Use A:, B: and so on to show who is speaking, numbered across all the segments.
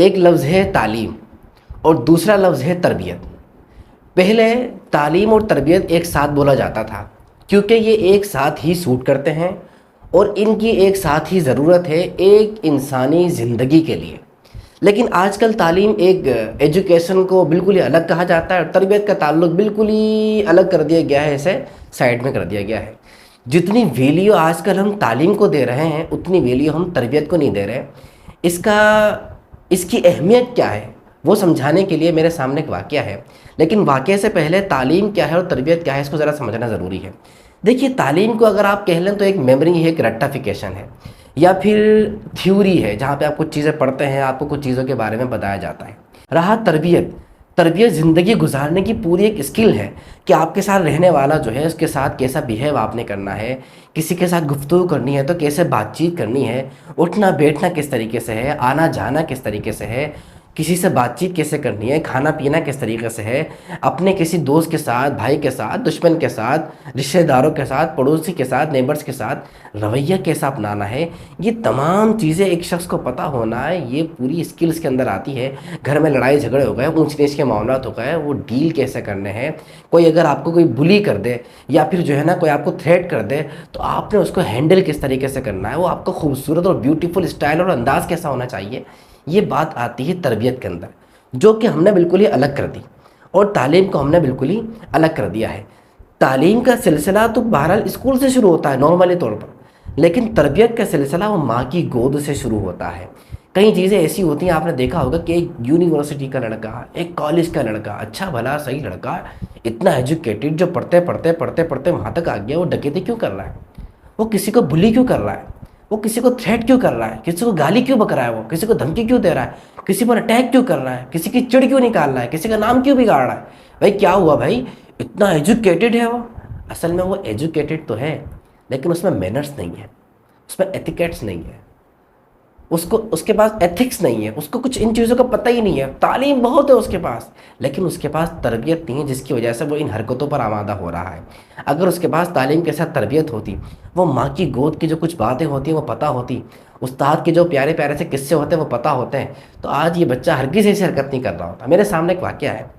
A: एक लफ्ज़ है तालीम और दूसरा लफ्ज़ है तरबियत। पहले तालीम और तरबियत एक साथ बोला जाता था क्योंकि ये एक साथ ही सूट करते हैं और इनकी एक साथ ही ज़रूरत है एक इंसानी ज़िंदगी के लिए। लेकिन आजकल तालीम एक एजुकेशन को बिल्कुल ही अलग कहा जाता है और तरबियत का ताल्लुक बिल्कुल ही अलग कर दिया गया है, इसे साइड में कर दिया गया है। जितनी वैल्यू आजकल हम तालीम को दे रहे हैं उतनी वैल्यू हम तरबियत को नहीं दे रहे। इसका इसकी अहमियत क्या है वो समझाने के लिए मेरे सामने एक वाक़या है, लेकिन वाक़ये से पहले तालीम क्या है और तरबियत क्या है इसको ज़रा समझना ज़रूरी है। देखिए, तालीम को अगर आप कह लें तो एक मेमोरी है, एक रट्टाफिकेशन है या फिर थ्योरी है जहाँ पे आप कुछ चीज़ें पढ़ते हैं, आपको कुछ चीज़ों के बारे में बताया जाता है। रहा तरबियत, तरबियत ज़िंदगी गुजारने की पूरी एक स्किल है कि आपके साथ रहने वाला जो है उसके साथ कैसा बिहेव आपने करना है, किसी के साथ गुफ्तगू करनी है तो कैसे बातचीत करनी है, उठना बैठना किस तरीके से है, आना जाना किस तरीके से है, किसी से बातचीत कैसे करनी है, खाना पीना किस तरीके से है, अपने किसी दोस्त के साथ, भाई के साथ, दुश्मन के साथ, रिश्तेदारों के साथ, पड़ोसी के साथ, नेबर्स के साथ रवैया कैसा अपनाना है। ये तमाम चीज़ें एक शख्स को पता होना है, ये पूरी स्किल्स के अंदर आती है। घर में लड़ाई झगड़े हो गए, ऊंच नीच के मामला हो गए, वो डील कैसे करने हैं। कोई अगर आपको कोई बुली कर दे या फिर जो है ना कोई आपको थ्रेट कर दे तो आपने उसको हैंडल किस तरीके से करना है, वो आपका खूबसूरत और ब्यूटीफुल स्टाइल और अंदाज़ कैसा होना चाहिए। ये बात आती है तरबियत के अंदर, जो कि हमने बिल्कुल ही अलग कर दी और तालीम को हमने बिल्कुल ही अलग कर दिया है। तालीम का सिलसिला तो बहरहाल स्कूल से शुरू होता है नॉर्मली तौर पर, लेकिन तरबियत का सिलसिला वो माँ की गोद से शुरू होता है। कई चीज़ें ऐसी होती हैं, आपने देखा होगा कि एक यूनिवर्सिटी का लड़का, एक कॉलेज का लड़का, अच्छा भला सही लड़का, इतना एजुकेटेड, जो पढ़ते पढ़ते पढ़ते पढ़ते वहाँ तक आ गया, वो डकैती क्यों कर रहा है, वो किसी को बुली क्यों कर रहा है, वो किसी को थ्रेट क्यों कर रहा है, किसी को गाली क्यों बक रहा है, वो किसी को धमकी क्यों दे रहा है, किसी पर अटैक क्यों कर रहा है, किसी की चिड़ क्यों निकाल रहा है, किसी का नाम क्यों बिगाड़ रहा है। भाई क्या हुआ भाई, इतना एजुकेटेड है वो। असल में वो एजुकेटेड तो है लेकिन उसमें मैनर्स नहीं है, उसमें एथिकेट्स नहीं है, उसको उसके पास एथिक्स नहीं है, उसको कुछ इन चीज़ों का पता ही नहीं है। तालीम बहुत है उसके पास लेकिन उसके पास तरबियत नहीं है, जिसकी वजह से वो इन हरकतों पर आमादा हो रहा है। अगर उसके पास तालीम के साथ तरबियत होती, वो माँ की गोद की जो कुछ बातें होती हैं वो पता होती, उस्ताद के जो प्यारे प्यारे से किस्से होते हैं वो पता होते हैं, तो आज ये बच्चा हरगिज़ ऐसी हरकत नहीं कर रहा होता। मेरे सामने एक वाक़या है,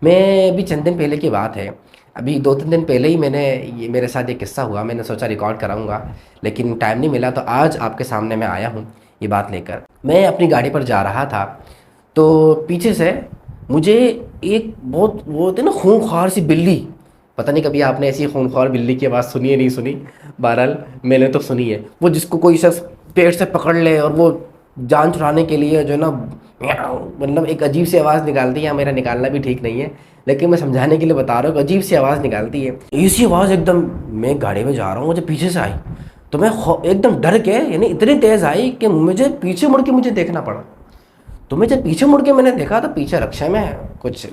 A: मैं अभी चंद दिन पहले की बात है, अभी 2-3 दिन पहले ही मेरे साथ ये किस्सा हुआ। मैंने सोचा रिकॉर्ड कराऊंगा लेकिन टाइम नहीं मिला, तो आज आपके सामने मैं आया हूँ ये बात लेकर। मैं अपनी गाड़ी पर जा रहा था तो पीछे से मुझे एक बहुत वो होती है ना खूंखार सी बिल्ली, पता नहीं कभी आपने ऐसी खूंखार बिल्ली की आवाज़ सुनी है नहीं सुनी, बहरहाल मैंने तो सुनी है। वो जिसको कोई शख्स पेट से पकड़ ले और वो जान छुड़ाने के लिए जो है ना मतलब एक अजीब सी आवाज़ निकालती है। मेरा निकालना भी ठीक नहीं है लेकिन मैं समझाने के लिए बता रहा हूँ, अजीब सी आवाज़ निकालती है। ऐसी आवाज़ एकदम, मैं गाड़ी में जा रहा हूँ, मुझे पीछे से आई तो मैं एकदम डर के, यानी इतनी तेज़ आई कि मुझे पीछे मुड़ के मुझे देखना पड़ा। तो मैं जब पीछे मुड़ के मैंने देखा तो पीछे रक्षा में कुछ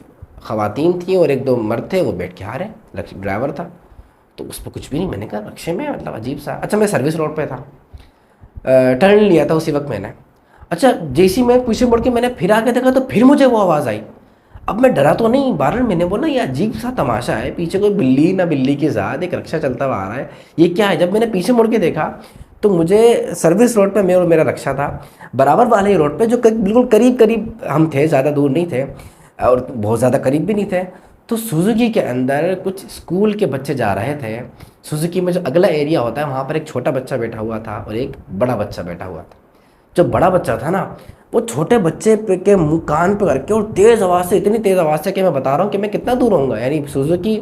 A: ख़वातीन थी और 1-2 मर्द थे, वो बैठ के आ रहे, ड्राइवर था तो उस पर कुछ भी नहीं। मैंने कहा रक्षे में, मतलब अजीब सा। अच्छा, मैं सर्विस रोड पे था, टर्न लिया था उसी वक्त मैंने। अच्छा, जैसी मैं पीछे मुड़ के मैंने फिर आके देखा तो फिर मुझे वो आवाज़ आई। अब मैं डरा तो नहीं, बार मैंने बोला ये अजीब सा तमाशा है, पीछे कोई बिल्ली ना बिल्ली के साथ एक रक्षा चलता हुआ आ रहा है, ये क्या है। जब मैंने पीछे मुड़ के देखा तो मुझे सर्विस रोड पे मैं और मेरा रक्षा था, बराबर वाले ही रोड पे, जो बिल्कुल करीब करीब हम थे, ज़्यादा दूर नहीं थे और बहुत ज़्यादा करीब भी नहीं थे। तो सुजुकी के अंदर कुछ स्कूल के बच्चे जा रहे थे। सुजुकी में जो अगला एरिया होता है वहाँ पर एक छोटा बच्चा बैठा हुआ था और एक बड़ा बच्चा बैठा हुआ था। जो बड़ा बच्चा था ना, वो छोटे बच्चे के मुँह कान पे करके और तेज़ आवाज़ से, इतनी तेज़ आवाज़ से कि मैं बता रहा हूँ कि मैं कितना दूर होऊंगा, यानी सुजुकी,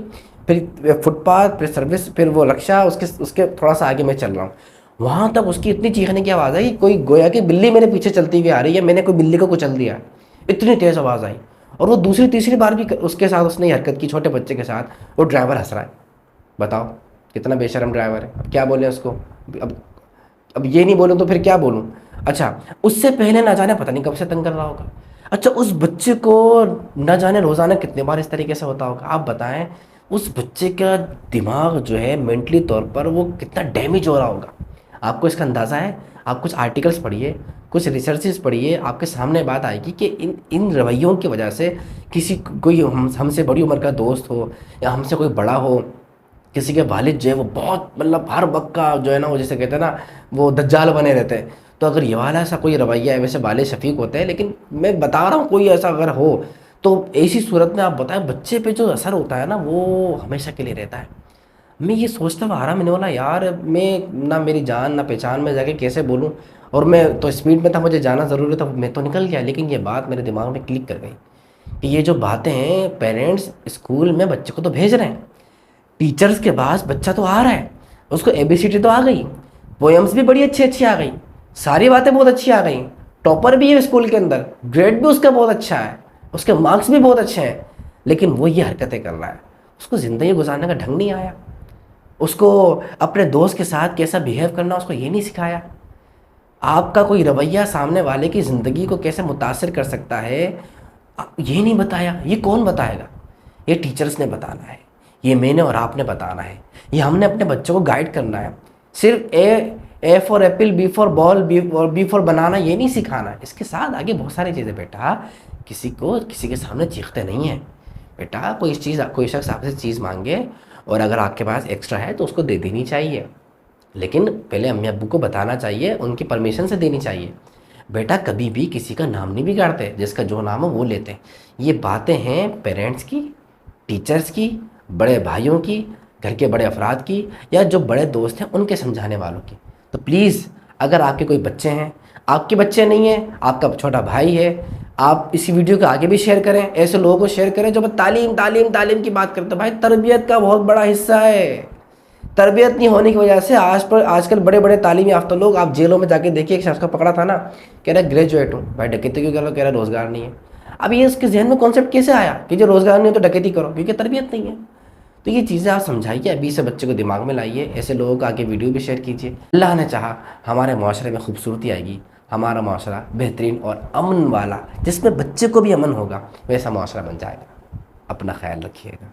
A: फिर फुटपाथ, फिर सर्विस, फिर वो रक्षा, उसके थोड़ा सा आगे मैं चल रहा हूँ। वहाँ तक उसकी इतनी चीखने की आवाज़ आई कि कोई गोया कि बिल्ली मेरे पीछे चलती हुई आ रही है, मैंने कोई बिल्ली को कुचल दिया, इतनी तेज़ आवाज़ आई। और वो दूसरी तीसरी बार भी उसके साथ उसने हरकत की, छोटे बच्चे के साथ। वो ड्राइवर हंस रहा है, बताओ कितना बेशर्म ड्राइवर है। अब क्या बोलें उसको, अब ये नहीं बोलूँ तो फिर क्या बोलूँ। अच्छा, उससे पहले ना जाने पता नहीं कब से तंग कर रहा होगा। अच्छा, उस बच्चे को ना जाने रोज़ाना कितने बार इस तरीके से होता होगा। आप बताएं, उस बच्चे का दिमाग जो है मेंटली तौर पर वो कितना डैमेज हो रहा होगा, आपको इसका अंदाज़ा है। आप कुछ आर्टिकल्स पढ़िए, कुछ रिसर्चेस पढ़िए, आपके सामने बात आएगी कि इन रवैयों की वजह से किसी कोई हमसे बड़ी उम्र का दोस्त हो या हमसे कोई बड़ा हो, किसी के वालिद जो है वो बहुत मतलब हर वक्त का जो है ना, वो जैसे कहते हैं ना वो दज्जाल बने रहते हैं, तो अगर ये वाला ऐसा कोई रवैया है, वैसे वाले शफीक होते हैं, लेकिन मैं बता रहा हूँ कोई ऐसा अगर हो तो ऐसी सूरत में आप बताएं, बच्चे पे जो असर होता है ना वो हमेशा के लिए रहता है। मैं ये सोचता हुआ आ रहा, मैंने बोला यार मैं ना मेरी जान ना पहचान में जाके कैसे बोलूँ, और मैं तो स्पीड में था, मुझे जाना ज़रूरी था, मैं तो निकल गया, लेकिन ये बात मेरे दिमाग में क्लिक कर गई कि ये जो बातें हैं, पेरेंट्स स्कूल में बच्चे को तो भेज रहे हैं, टीचर्स के पास बच्चा तो आ रहा है, उसको एबीसीडी तो आ गई, पोएम्स भी बड़ी अच्छी अच्छी आ गई, सारी बातें बहुत अच्छी आ गई, टॉपर भी है स्कूल के अंदर, ग्रेड भी उसका बहुत अच्छा है, उसके मार्क्स भी बहुत अच्छे हैं, लेकिन वो ये हरकतें कर रहा है। उसको ज़िंदगी गुजारने का ढंग नहीं आया, उसको अपने दोस्त के साथ कैसा बिहेव करना उसको ये नहीं सिखाया। आपका कोई रवैया सामने वाले की ज़िंदगी को कैसे मुतासिर कर सकता है ये नहीं बताया। ये कौन बताएगा? ये टीचर्स ने बताना है, ये मैंने और आपने बताना है, ये हमने अपने बच्चों को गाइड करना है। सिर्फ A for apple, B for ball, B for banana ये नहीं सिखाना है, इसके साथ आगे बहुत सारी चीज़ें। बेटा किसी के सामने चीखते नहीं है। बेटा कोई शख्स आपसे चीज़ मांगे और अगर आपके पास एक्स्ट्रा है तो उसको दे देनी चाहिए, लेकिन पहले अम्मी अब्बू को बताना चाहिए, उनकी परमिशन से देनी चाहिए। बेटा कभी भी किसी का नाम नहीं बिगाड़ते, जिसका जो नाम हो वो लेते हैं। ये बातें हैं पेरेंट्स की, टीचर्स की, बड़े भाइयों की, घर के बड़े अफराद की, या जो बड़े दोस्त हैं उनके समझाने वालों की। तो प्लीज़ अगर आपके कोई बच्चे हैं, आपके बच्चे नहीं हैं, आपका छोटा भाई है, आप इसी वीडियो को आगे भी शेयर करें, ऐसे लोगों को शेयर करें जो बस तालीम तालीम तालीम की बात करते हैं। भाई तरबियत का बहुत बड़ा हिस्सा है। तरबियत नहीं होने की वजह से आजकल बड़े बड़े तालीम याफ्ता लोग, आप जेलों में जाके देखिए, एक शख्स को पकड़ा था ना, कह रहा ग्रेजुएट हूँ, भाई डकैती क्यों करो, कह रहा रोज़गार नहीं है। अब ये उसके जहन में कॉन्सेप्ट कैसे आया कि जो रोज़गार नहीं है तो डकैती करो, क्योंकि तरबियत नहीं है। तो ये चीज़ें आप समझाइए, अभी से बच्चे को दिमाग में लाइए, ऐसे लोगों को आगे वीडियो भी शेयर कीजिए। अल्लाह ने चाहा हमारे माशरे में खूबसूरती आएगी, हमारा माशरा बेहतरीन और अमन वाला, जिसमें बच्चे को भी अमन होगा, वैसा माशरा बन जाएगा। अपना ख्याल रखिएगा।